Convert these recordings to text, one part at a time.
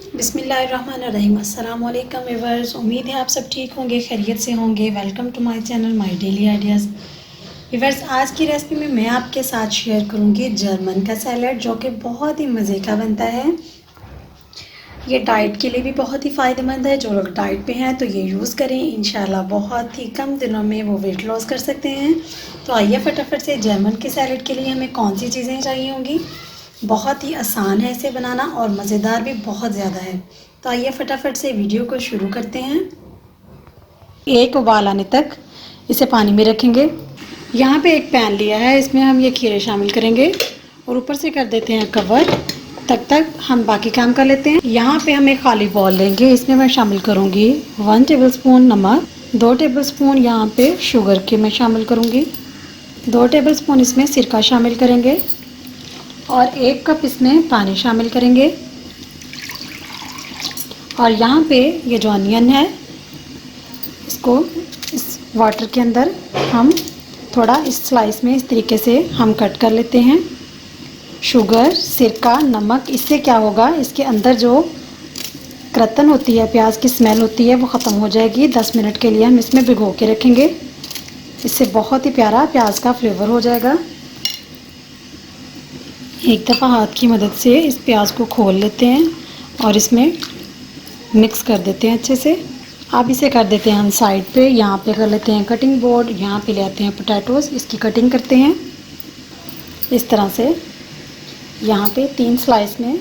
बिस्मिल्लाहिर्रहमानिर्रहीम। अस्सलाम वालेकुम व्यूअर्स, उम्मीद है आप सब ठीक होंगे, खैरियत से होंगे। Welcome to my channel my daily ideas. Viewers, आज की रेसिपी में मैं आपके साथ शेयर करूंगी जर्मन का सैलड, जो कि बहुत ही मज़े का बनता है। ये डाइट के लिए भी बहुत ही फ़ायदेमंद है। जो लोग डाइट पे हैं तो ये यूज़ करें, इंशाल्लाह बहुत ही कम दिनों में वो वेट लॉस कर सकते हैं। तो आइए फटाफट से जर्मन के सैलड के लिए हमें कौन सी चीज़ें चाहिए होंगी। बहुत ही आसान है इसे बनाना और मज़ेदार भी बहुत ज़्यादा है। तो आइए फटाफट से वीडियो को शुरू करते हैं। एक उबाल आने तक इसे पानी में रखेंगे। यहाँ पे एक पैन लिया है, इसमें हम ये खीरे शामिल करेंगे और ऊपर से कर देते हैं कवर। तक हम बाकी काम कर लेते हैं। यहाँ पे हम एक खाली बॉल लेंगे, इसमें मैं शामिल करूँगी 1 टेबलस्पून नमक, 2 टेबलस्पून यहाँ पे शुगर के मैं शामिल करूँगी, 2 टेबलस्पून इसमें सिरका शामिल करेंगे और 1 कप इसमें पानी शामिल करेंगे। और यहाँ पे ये जो अनियन है, इसको इस वाटर के अंदर हम थोड़ा इस स्लाइस में इस तरीके से हम कट कर लेते हैं। शुगर, सिरका, नमक, इससे क्या होगा, इसके अंदर जो क्रतन होती है, प्याज की स्मेल होती है, वो ख़त्म हो जाएगी। 10 मिनट के लिए हम इसमें भिगो के रखेंगे। इससे बहुत ही प्यारा प्याज का फ्लेवर हो जाएगा। एक दफ़ा हाथ की मदद से इस प्याज को खोल लेते हैं और इसमें मिक्स कर देते हैं अच्छे से। अब इसे कर देते हैं हम साइड पे। यहाँ पे कर लेते हैं कटिंग बोर्ड, यहाँ पे ले आते हैं पोटैटोज़, इसकी कटिंग करते हैं इस तरह से। यहाँ पे 3 स्लाइस में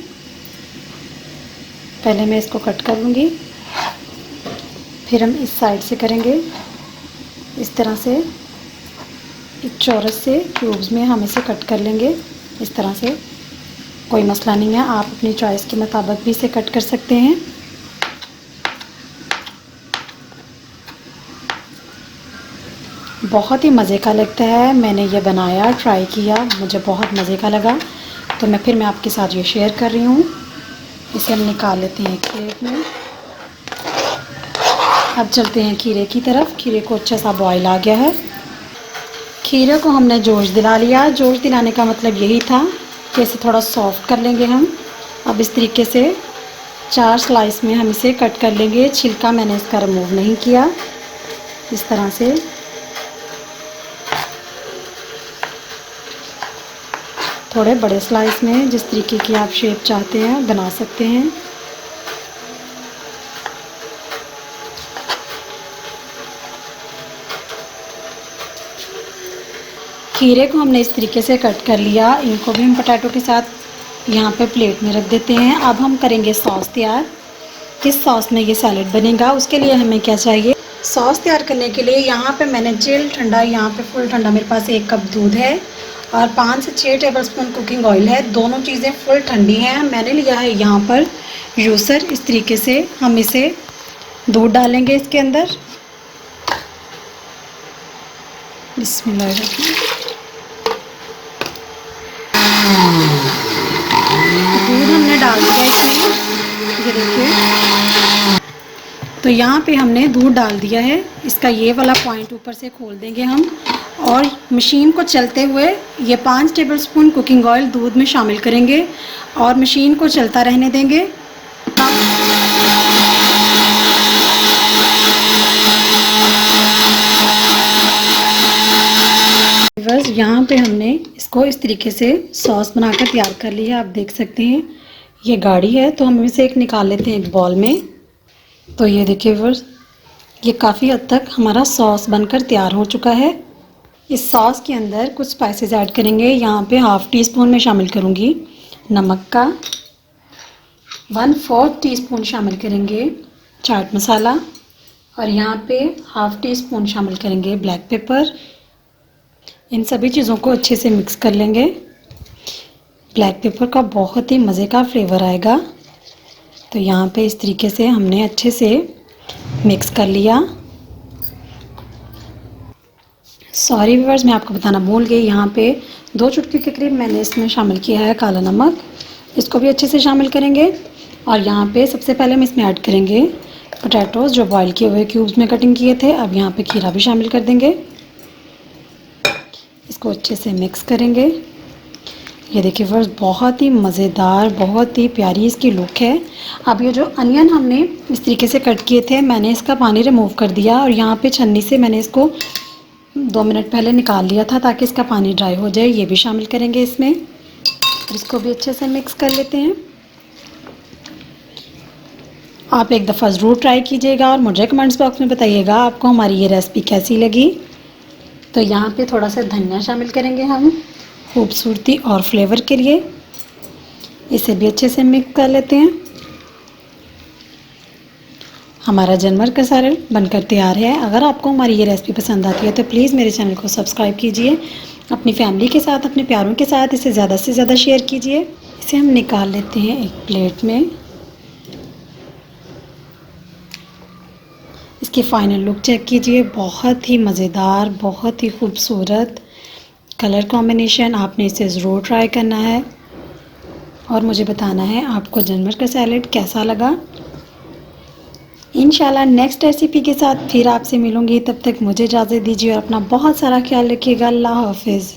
पहले मैं इसको कट कर लूँगी, फिर हम इस साइड से करेंगे इस तरह से। एक चौरस से क्यूब्स में हम इसे कट कर लेंगे इस तरह से। कोई मसला नहीं है, आप अपनी चॉइस के मुताबिक भी इसे कट कर सकते हैं। बहुत ही मज़े का लगता है। मैंने ये बनाया, ट्राई किया, मुझे बहुत मज़े का लगा, तो मैं आपके साथ ये शेयर कर रही हूँ। इसे हम निकाल लेते हैं एक प्लेट में। अब चलते हैं खीरे की तरफ। खीरे को अच्छा सा बॉईल आ गया है। खीरे को हमने जोश दिला लिया। जोश दिलाने का मतलब यही था कि इसे थोड़ा सॉफ्ट कर लेंगे हम। अब इस तरीके से 4 स्लाइस में हम इसे कट कर लेंगे। छिलका मैंने इसका रिमूव नहीं किया। इस तरह से थोड़े बड़े स्लाइस में जिस तरीके की आप शेप चाहते हैं बना सकते हैं। खीरे को हमने इस तरीके से कट कर लिया। इनको भी हम पोटैटो के साथ यहाँ पे प्लेट में रख देते हैं। अब हम करेंगे सॉस तैयार। किस सॉस में ये सैलेड बनेगा, उसके लिए हमें क्या चाहिए। सॉस तैयार करने के लिए यहाँ पे मैंने चिल ठंडा, यहाँ पे फुल ठंडा मेरे पास 1 कप दूध है और 5 से 6 टेबलस्पून कुकिंग ऑयल है। दोनों चीज़ें फुल ठंडी हैं। मैंने लिया है यहाँ पर यूसर। इस तरीके से हम इसे दूध डालेंगे इसके अंदर। बिस्मिल्लाह। दूध हमने डाल दिया इसमें, ये देखिए। तो यहाँ पे हमने दूध डाल दिया है। इसका ये वाला पॉइंट ऊपर से खोल देंगे हम और मशीन को चलते हुए ये 5 टेबलस्पून कुकिंग ऑयल दूध में शामिल करेंगे और मशीन को चलता रहने देंगे। बस यहाँ पे हमने इसको इस तरीके से सॉस बनाकर तैयार कर लिया है। आप देख सकते हैं ये गाढ़ी है, तो हम इसे एक निकाल लेते हैं एक बॉल में। तो ये देखिए व्यूअर्स, ये काफ़ी हद तक हमारा सॉस बनकर तैयार हो चुका है। इस सॉस के अंदर कुछ स्पाइसेस ऐड करेंगे। यहाँ पे हाफ़ टी स्पून में शामिल करूँगी नमक का, 1/4 टीस्पून शामिल करेंगे चाट मसाला और यहाँ पे हाफ़ टी स्पून शामिल करेंगे ब्लैक पेपर। इन सभी चीज़ों को अच्छे से मिक्स कर लेंगे। ब्लैक पेपर का बहुत ही मज़े का फ्लेवर आएगा। तो यहाँ पे इस तरीके से हमने अच्छे से मिक्स कर लिया। सॉरी व्यूअर्स, मैं आपको बताना भूल गई, यहाँ पे 2 चुटकी के करीब मैंने इसमें शामिल किया है काला नमक। इसको भी अच्छे से शामिल करेंगे। और यहाँ पे सबसे पहले हम इसमें ऐड करेंगे पोटैटोज़ जो बॉईल किए हुए क्यूब्स में कटिंग किए थे। अब यहाँ पे खीरा भी शामिल कर देंगे। इसको अच्छे से मिक्स करेंगे। ये देखिए व्यूअर्स, बहुत ही मज़ेदार, बहुत ही प्यारी इसकी लुक है। अब ये जो अनियन हमने इस तरीके से कट किए थे, मैंने इसका पानी रिमूव कर दिया और यहाँ पे छन्नी से मैंने इसको 2 मिनट पहले निकाल लिया था ताकि इसका पानी ड्राई हो जाए। ये भी शामिल करेंगे इसमें और इसको भी अच्छे से मिक्स कर लेते हैं। आप एक दफ़ा ज़रूर ट्राई कीजिएगा और मुझे कमेंट्स बॉक्स में बताइएगा आपको हमारी ये रेसिपी कैसी लगी। तो यहाँ पे थोड़ा सा धनिया शामिल करेंगे हम खूबसूरती और फ्लेवर के लिए। इसे भी अच्छे से मिक्स कर लेते हैं। हमारा जनवर का सैलेड बनकर तैयार है। अगर आपको हमारी ये रेसिपी पसंद आती है तो प्लीज़ मेरे चैनल को सब्सक्राइब कीजिए। अपनी फैमिली के साथ, अपने प्यारों के साथ इसे ज़्यादा से ज़्यादा शेयर कीजिए। इसे हम निकाल लेते हैं एक प्लेट में। इसकी फ़ाइनल लुक चेक कीजिए, बहुत ही मज़ेदार, बहुत ही खूबसूरत कलर कॉम्बिनेशन। आपने इसे ज़रूर ट्राई करना है और मुझे बताना है आपको जानवर का सैलेड कैसा लगा। इंशाल्लाह नेक्स्ट रेसिपी के साथ फिर आपसे मिलूँगी। तब तक मुझे इजाज़त दीजिए और अपना बहुत सारा ख्याल रखिएगा। अल्लाह हाफ़िज़।